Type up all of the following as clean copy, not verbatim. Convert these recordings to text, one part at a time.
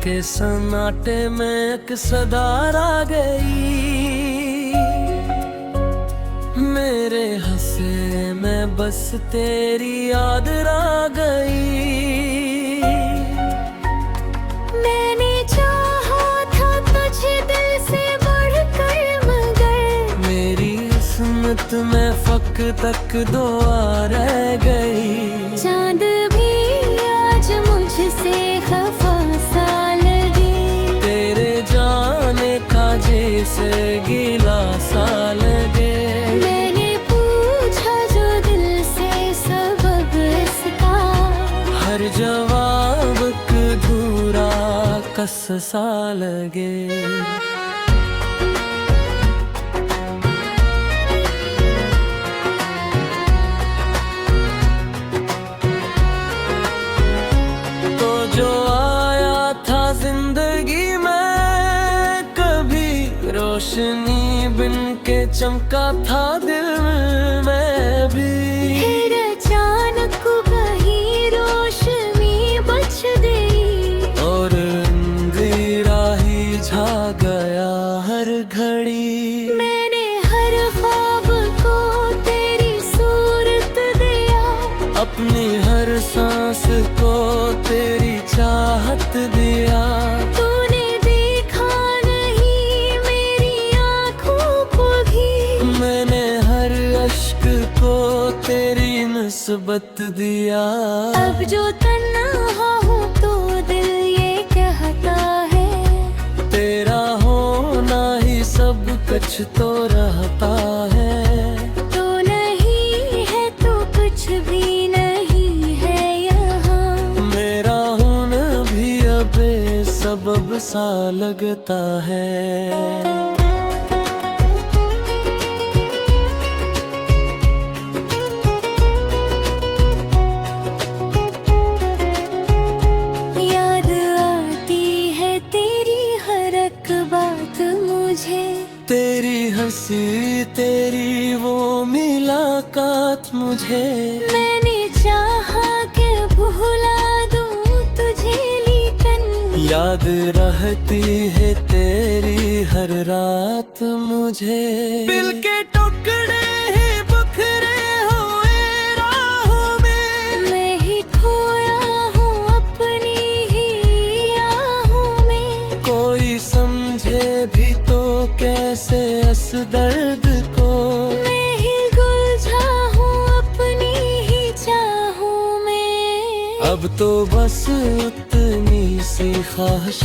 के सन्नाटे में एक सदार आ गई, मेरे हंसे में बस तेरी याद आ गई। मैंने चाहा था तुझे दिल से बढ़कर, मगर मेरी किस्मत में फक तक दुआ रह गई। चांद भी आज मुझसे खफा सा लगे, तेरे जाने का जैसे गिला सा लगे। मैंने पूछा जो दिल से सबब इसका, हर जवाब अधूरा कस सा लगे। तो जो आया था जिंदगी में कभी, रोशनी बिन के चमका था दिल में भी। फिर अचानक वही रोशनी बच गई, और अंधेरा ही छा गया हर घड़ी। मैंने हर ख्वाब को तेरी सूरत दिया, अपनी हर सांस को तेरी चाहत दिया। तूने देखा नहीं मेरी आँखों को भी, मैंने हर अश्क को तेरी निस्बत दिया। अब जो तन्हा हूँ तो दिल ये कहता है, तेरा होना ही सब कुछ तो रहता है। तो नहीं है तो कुछ भी नहीं है यहाँ। मेरा होना भी अब सबब सा लगता है। याद आती है तेरी हर एक बात मुझे, तेरी हंसी तेरी वो मुलाकात मुझे। मैंने चाहा कि भुला दूं तुझे, लेकिन याद रहती है तेरी हर रात मुझे। दिल के टुकड़े ही बिखरे हुए राहों में, मैं ही खोया हूँ अपनी ही आहों में। कोई समझे भी तो कैसे इस दर्द को। मैं ही गुलझा हूँ अपनी ही चाहों में। अब तो बस उतनी सी ख्वाहिश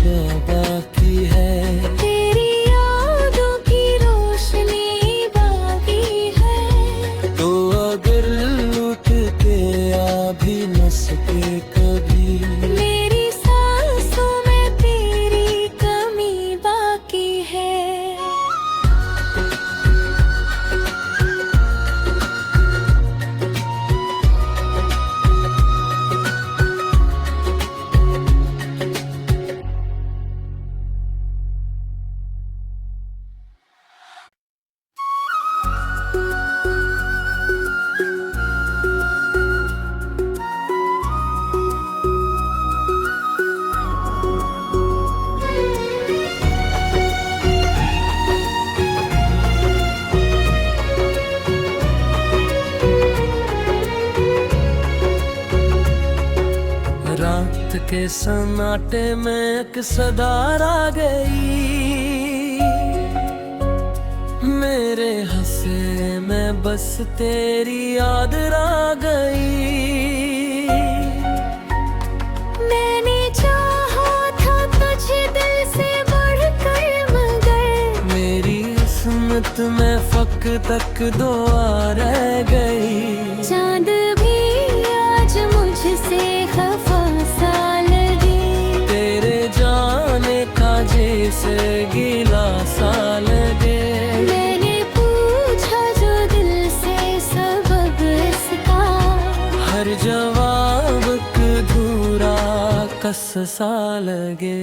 बाकी है, तेरी यादों की रोशनी बाकी है। तो अगर लुट के आ भी न सके कभी, मेरी सांसों में तेरी कमी बाकी है। रात के सन्नाटे में एक सदार आ गई, मेरे हंसे में बस तेरी याद आ गई। मैंने चाहा था तुझे दिल से बढ़कर, मगर मेरी किस्मत में फक तक दुआ रह गई। चांद भी आज मुझसे खफा सा लगे, तेरे जाने का जैसे गिला सा लगे। मैंने पूछा जो दिल से सबब इसका, हर जवाब अधूरा कस सा लगे।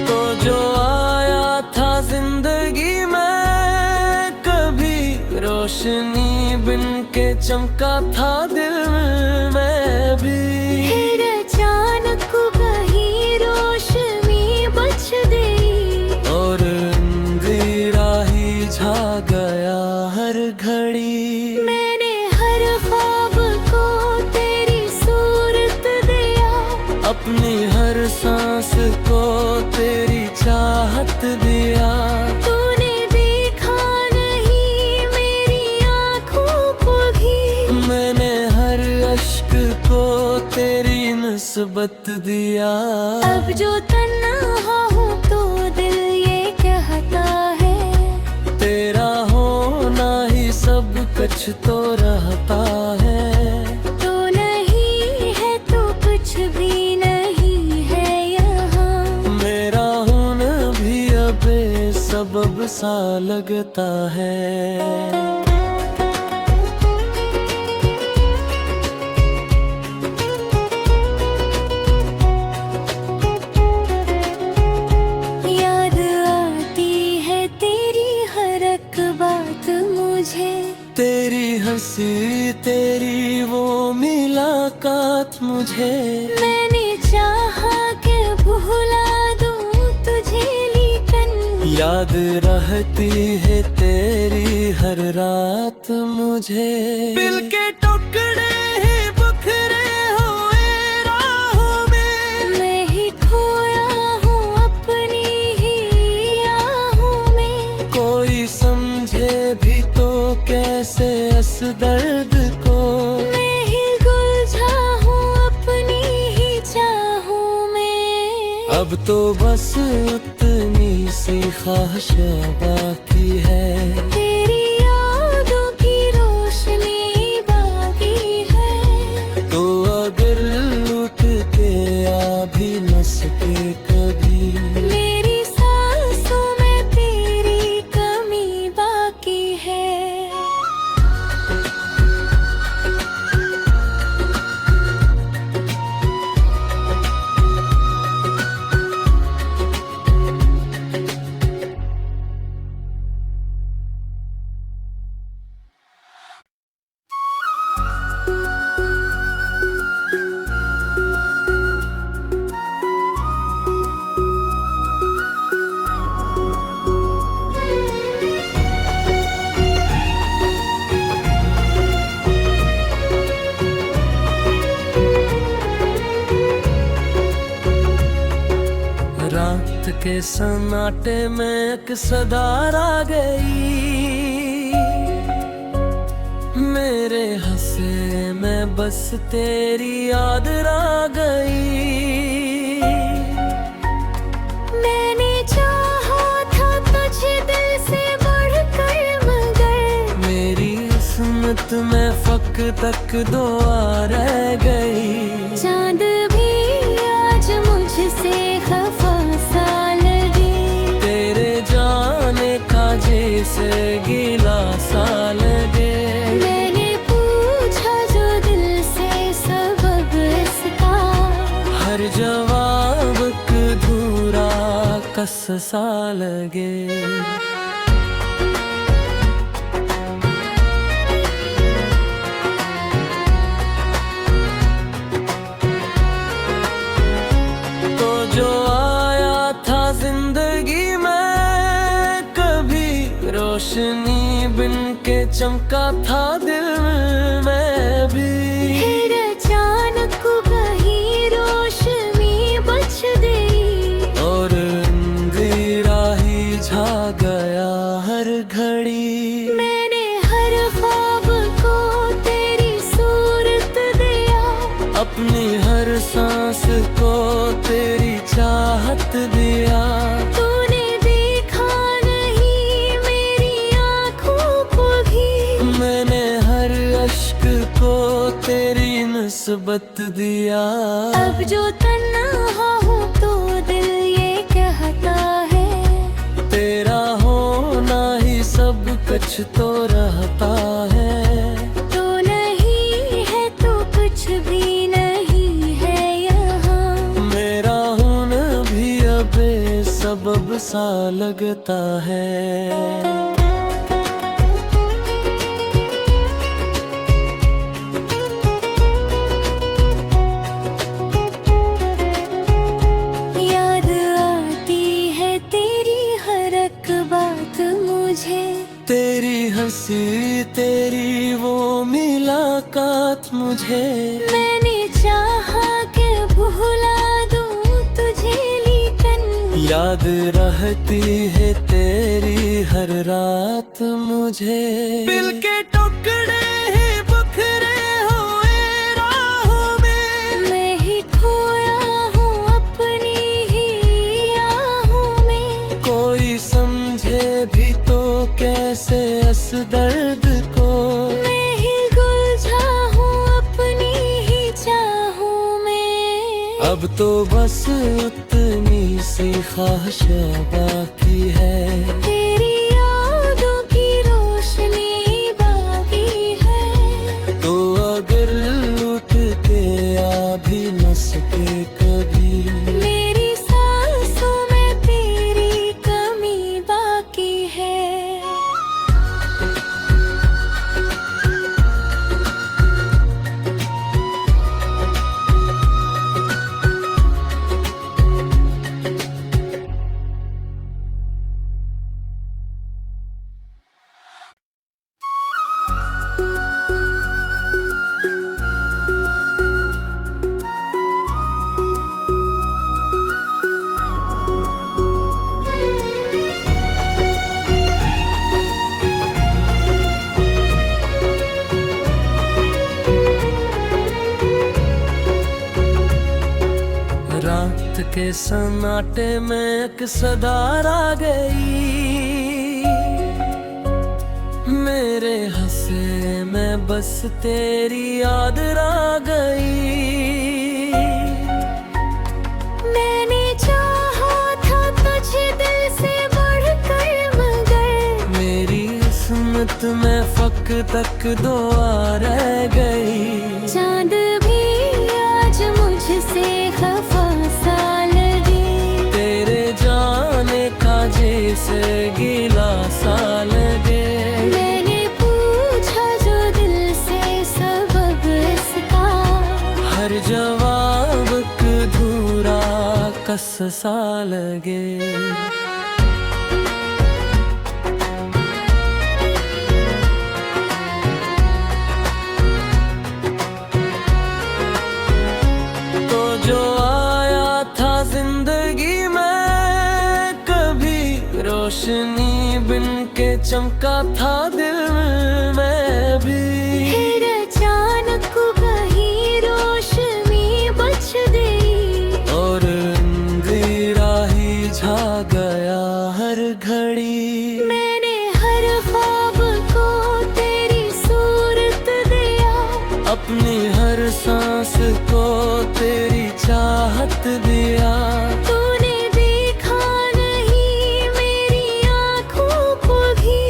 तो जो आया था जिंदगी में चमका था दिल में भी। फिर अचानक कहीं रोशनी बच गई और अंधेरा ही छा गया हर घड़ी। मैंने हर ख्वाब को तेरी सूरत दिया, अपनी हर सांस को तेरी चाहत दिया। तूने देखा नहीं मेरी आँखों को भी, मैंने हर अश्क को तेरी निस्बत दिया। अब जो तन्हा हूँ तो दिल ये कहता है, तेरा होना ही सब कुछ तो रहता है। तो नहीं है तो कुछ भी नहीं है यहाँ। मेरा होना भी अब सबब सा लगता है। याद आती है तेरी हर एक बात मुझे, तेरी हंसी तेरी वो मुलाकात मुझे। मैंने चाहा कि भुला दूं तुझे लेकिन याद रहती है तेरी हर रात मुझे। दिल के टुकड़े ही बिखरे हुए राहों में, मैं ही खोया हूँ अपनी ही आहों में। कोई समझे भी तो कैसे इस दर्द को। मैं ही गुलझा हूँ अपनी ही चाहों में। अब तो बस उतनी सी ख्वाहिश बाकी है, तेरी यादों की रोशनी बाकी है। तो अगर लूट के आ भी न सके कभी, मेरी सांसों में तेरी कमी बाकी है। रात के सन्नाटे में एक सदार आ गई। मेरे हंसे में बस तेरी याद आ गई। मैंने चाहा था तुझे दिल से बढ़कर, मगर मेरी किस्मत में फक तक दुआ रह गई। चांद भी आज मुझसे खफा सा लगे, तेरे जाने का जैसे गिला सा लगे। मैंने पूछा जो दिल से सबब इसका, हर जवाब अधूरा कस सा लगे। तो जो आया था जिंदगी में कभी, रोशनी बिन के चमका था दिल में भी। फिर अचानक कहीं रोशनी बच गई और अंधेरा ही छा गया हर घड़ी। मैंने हर ख्वाब को तेरी सूरत दिया, अपनी हर सांस को तेरी चाहत दिया। तूने देखा नहीं मेरी आँखों को भी, मैंने हर अश्क को तेरी निस्बत दिया। अब जो तन्हा हूँ तो दिल ये कहता है, तेरा होना ही सब कुछ तो रहता है। तो नहीं है तो कुछ भी नहीं है यहाँ। मेरा होना भी अब सबब सा लगता है। मुझे। मैंने चाहा कि भुला दूं तुझे, लेकिन याद रहती है तेरी हर रात मुझे। दिल के टुकड़े ही बिखरे हुए राहों में, मैं ही खोया हूँ अपनी ही आहों में। कोई समझे भी तो कैसे इस दर्द को, मैं ही गुलझा हूँ अपनी ही चाहों में। अब तो बस उतनी सी ख्वाहिश बाकी है, तेरी यादों की रोशनी बाकी है। तो अगर लुट के आ भी न सके कभी, मेरी सांसों में तेरी कमी बाकी है। रात के सन्नाटे में एक सदा आ गई, मेरे हंसे में बस तेरी याद आ गई। मैंने चाहा था तुझे दिल से बढ़कर, मगर मेरी किस्मत में फक तक दुआ रह गई। चांद भी आज मुझसे खफा सा लगे, तेरे जाने का जैसे गिला सा लगे। मैंने पूछा जो दिल से सबब इसका, हर जवाब अधूरा कस सा लगे। तो जो आया था जिंदगी में कभी, रोशनी बिन के चमका था दिल में भी। फिर अचानक कहीं रोशनी बच गई, और अंधेरा ही छा गया हर घड़ी। मैंने हर ख्वाब को तेरी सूरत दिया, अपनी हर सांस को तेरी चाहत दिया। तूने देखा नहीं मेरी आँखों को भी,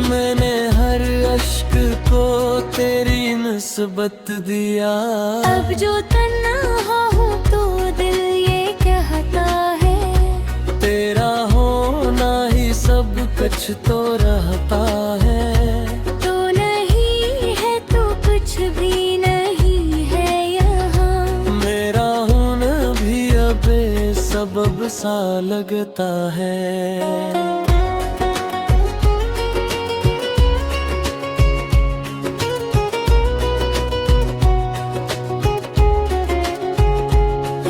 मैंने हर अश्क को तेरी निस्बत दिया। अब जो तन्हा हूँ तो दिल ये कहता है, तेरा होना ही सब कुछ तो रहता है। तो नहीं है तो कुछ भी नहीं है यहाँ। मेरा होना भी अब सबब सा लगता है।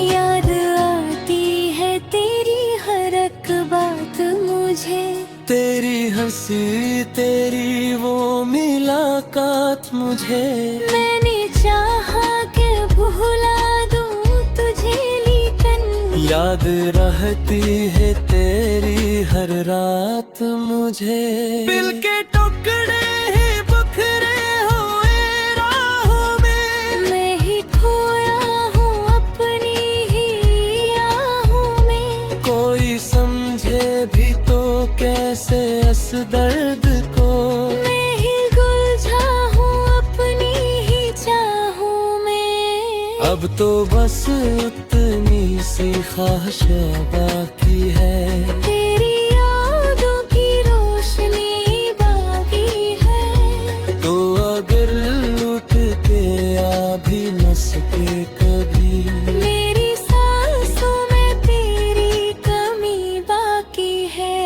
याद आती है तेरी हर एक बात मुझे, तेरी हंसी तेरी वो मुलाकात मुझे। मैंने चाहा कि भुला दूं तुझे, लेकिन याद रहती है तेरी हर रात मुझे। दिल के टुकड़े ही बिखरे हुए राहों में, मैं ही खोया हूँ अपनी ही आहों में। कोई समझे भी तो कैसे इस दर्द को, मैं ही गुलझा हूँ अपनी ही चाहों में। अब तो बस उतनी सी ख्वाहिश बाकी है, तेरी यादों की रोशनी बाकी है। तो अगर लुट के आ भी न सके कभी, मेरी सांसों में तेरी कमी बाकी है।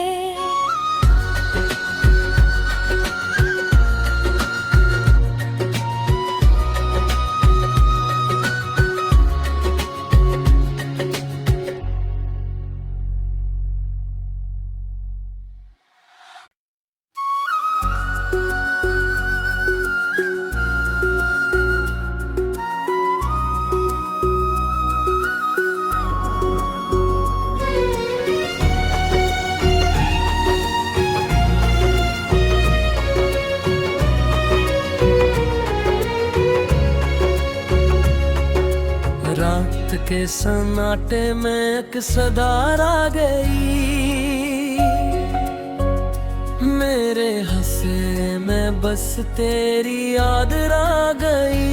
रात के सन्नाटे में एक सदार आ गई, मेरे हंसे में बस तेरी याद आ गई।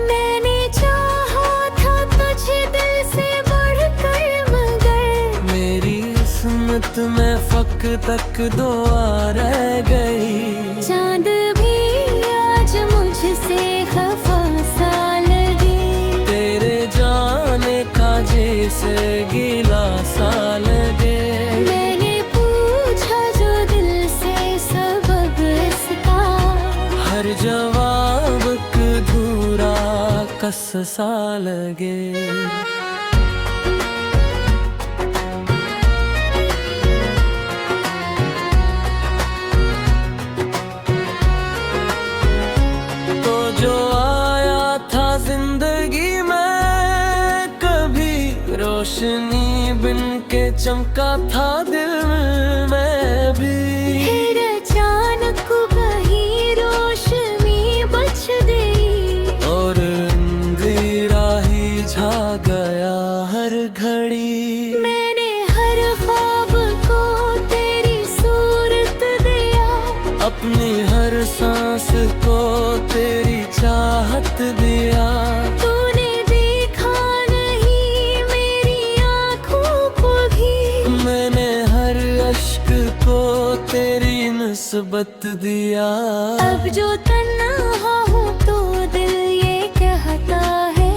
मैंने चाहा था तुझे दिल से बढ़कर, मगर मेरी किस्मत में फक तक दुआ रह गई। चांद भी आज मुझसे खफा सा लगे, तेरे जाने का जैसे गिला सा लगे। मैंने पूछा जो दिल से सबब इसका, हर जवाब अधूरा कस सा लगे। तो जो आया था जिंदगी में कभी, रोशनी बिन के चमका था दिल में भी। फिर अचानक वही रोशनी बच गई, और अंधेरा ही छा गया हर घड़ी। मैंने हर ख्वाब को तेरी सूरत दिया, अपनी हर सांस को तेरी चाहत दिया। तूने देखा नहीं मेरी आँखों को भी, मैंने हर अश्क को तेरी निस्बत दिया। अब जो तन्हा हूँ तो दिल ये कहता है,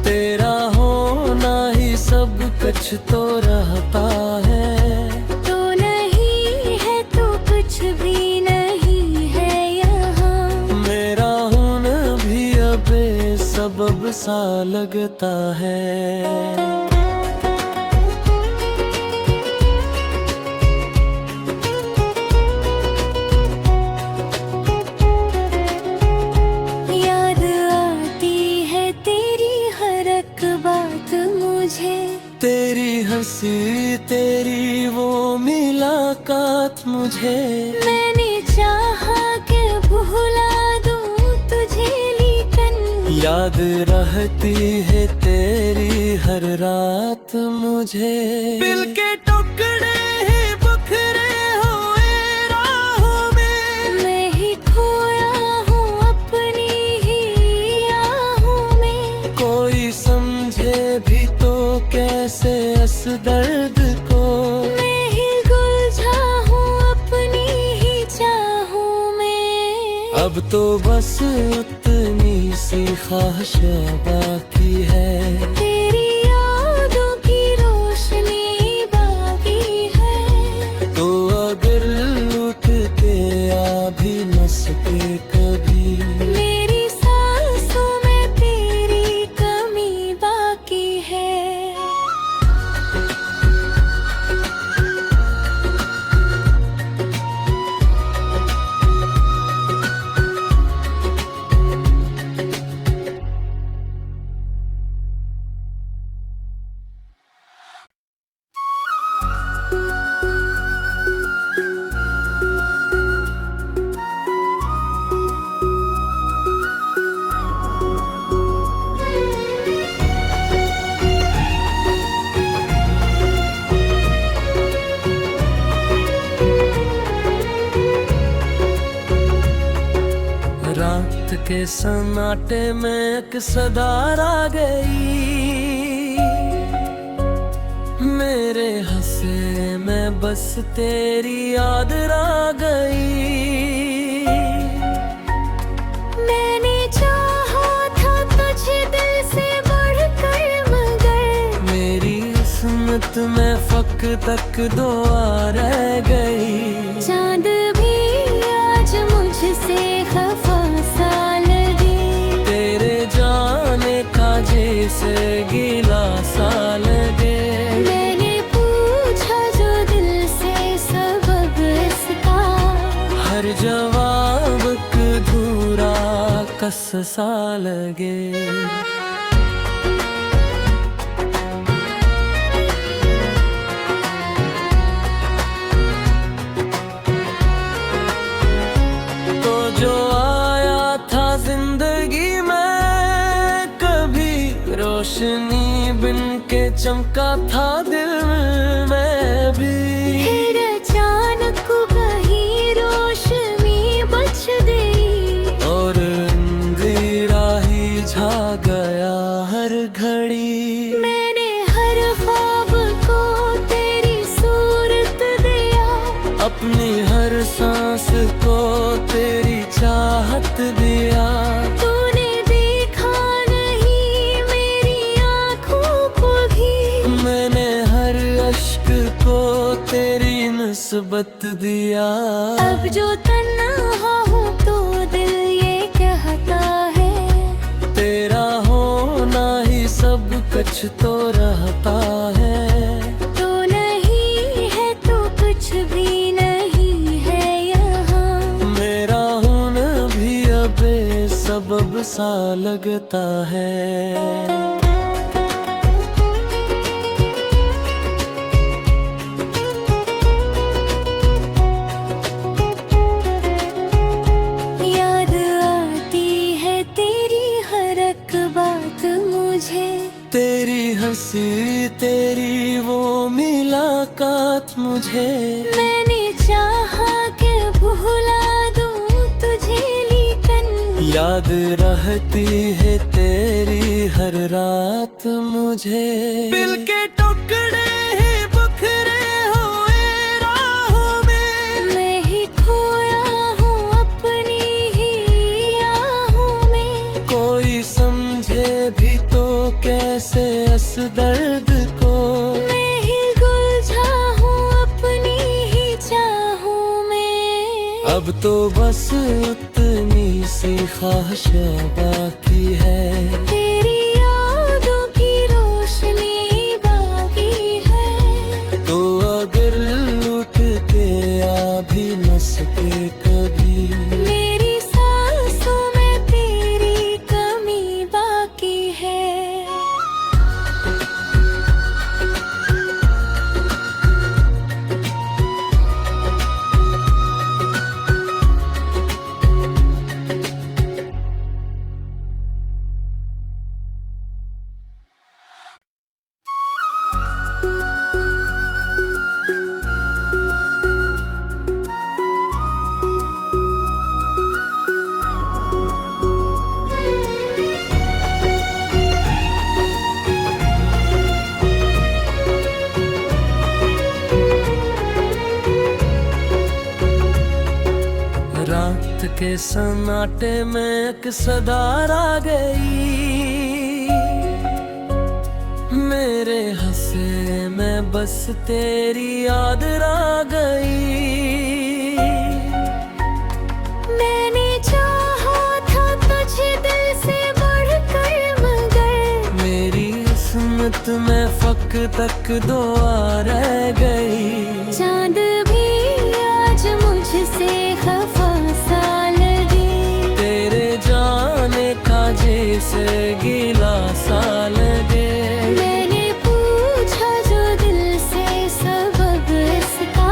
तेरा होना ही सब कुछ तो रहता है। तो नहीं है तो कुछ भी नहीं है यहाँ। मेरा होना भी अब सबब सा लगता है। याद आती है तेरी हर एक बात मुझे, तेरी हंसी तेरी वो मुलाकात मुझे। मैंने चाहा कि भुला दूं तुझे, लेकिन याद रहती है तेरी हर रात मुझे। दिल के टुकड़े ही बिखरे हुए राहों में, मैं ही खोया हूँ अपनी ही आहों में। कोई समझे भी तो कैसे इस दर्द को। मैं ही गुलझा हूँ अपनी ही चाहों में। अब तो बस उतनी सी ख्वाहिश बाकी है, तेरी यादों की रोशनी बाकी है। तो अगर लुट के आ भी न सके कभी, मेरी सांसों में तेरी कमी बाकी है। रात के सन्नाटे में एक सदार आ गई, मेरे हंसे में बस तेरी याद आ गई। मैंने चाहा था तुझे दिल से बढ़कर, मगर मेरी किस्मत में फक तक दुआ रह गई। चांद भी आज मुझसे खफा सा लगे, तेरे जाने का जैसे गिला सा लगे। मैंने पूछा जो दिल से सबब इसका, हर जवाब अधूरा कस सा लगे। तो जो आया था जिंदगी में रोशनी बिन के चमका था दिल में भी। फिर अचानक वही रोशनी बच गई और अंधेरा ही छा गया हर घड़ी। मैंने हर ख्वाब को तेरी सूरत दिया, अपनी हर सांस को तेरी चाहत दिया। तूने देखा नहीं मेरी आँखों को भी, मैंने हर अश्क को तेरी निस्बत दिया। अब जो तन्हा हूँ तो दिल ये कहता है, तेरा होना ही सब कुछ तो रहता है। तो नहीं है तो कुछ भी नहीं है यहाँ। मेरा होना भी अब सबब सा लगता है। याद आती है तेरी हर एक बात मुझे, तेरी हंसी तेरी वो मुलाकात मुझे। मैंने चाहा कि भुला दूं तुझे लेकिन याद रहती है तेरी हर रात मुझे। दिल के टुकड़े ही बिखरे हुए राहों में, मैं ही खोया हूँ अपनी ही आहों में। कोई समझे भी तो कैसे इस दर्द को। मैं ही गुलझा हूँ अपनी ही चाहों में। अब तो बस उतनी सी ख्वाहिश बाकी है, तेरी यादों की रोशनी बाकी है। तो अगर लुट के आ भी न सके कभी, मेरी सांसों में तेरी कमी बाकी है। रात के सन्नाटे में एक सदार आ गई, मेरे हंसे में बस तेरी याद आ गई। मैंने चाहा था तुझे दिल से बढ़कर, मगर मेरी किस्मत में फक तक दुआ रह गई। चांद भी आज मुझसे खफा सा लगे, तेरे जाने का जैसे गिला सा लगे। मैंने पूछा जो दिल से सबब इसका,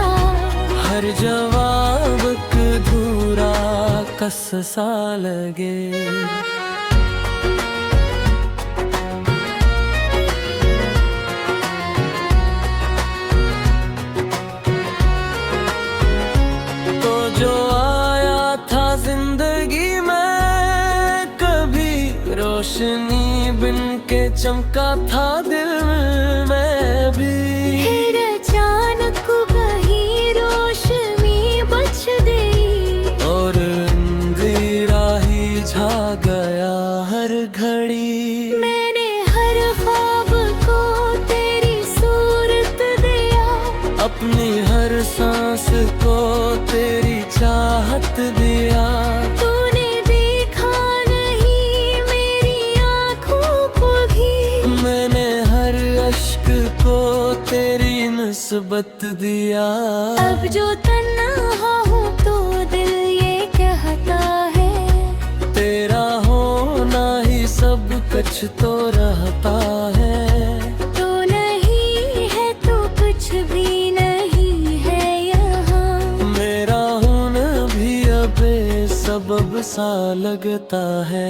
हर जवाब अधूरा कस सा लगे। तो जो आया था जिंदगी में कभी, रोशनी बिन के चमका था दिल में भी। फिर अचानक वही रोशनी बच गई, और अंधेरा ही छा गया हर घड़ी। मैंने हर ख्वाब को तेरी सूरत दिया, अपनी हर सांस को तेरी चाहत दिया। तूने देखा नहीं मेरी आँखों को भी, मैंने हर अश्क को तेरी निस्बत दिया। अब जो तन्हा हूँ तो दिल ये कहता है, तेरा होना ही सब कुछ तो रहता है। तो नहीं है तो कुछ भी नहीं है यहाँ। मेरा होना भी अब सबब सा लगता है।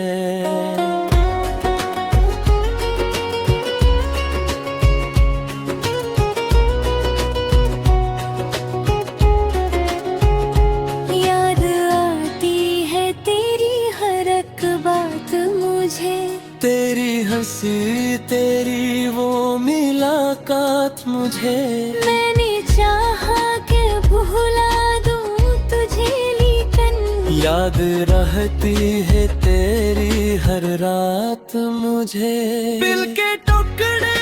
तेरी हंसी तेरी वो मुलाकात मुझे मैंने चाहा कि भुला दूं तुझे, लेकिन याद रहती है तेरी हर रात मुझे। दिल के टुकड़े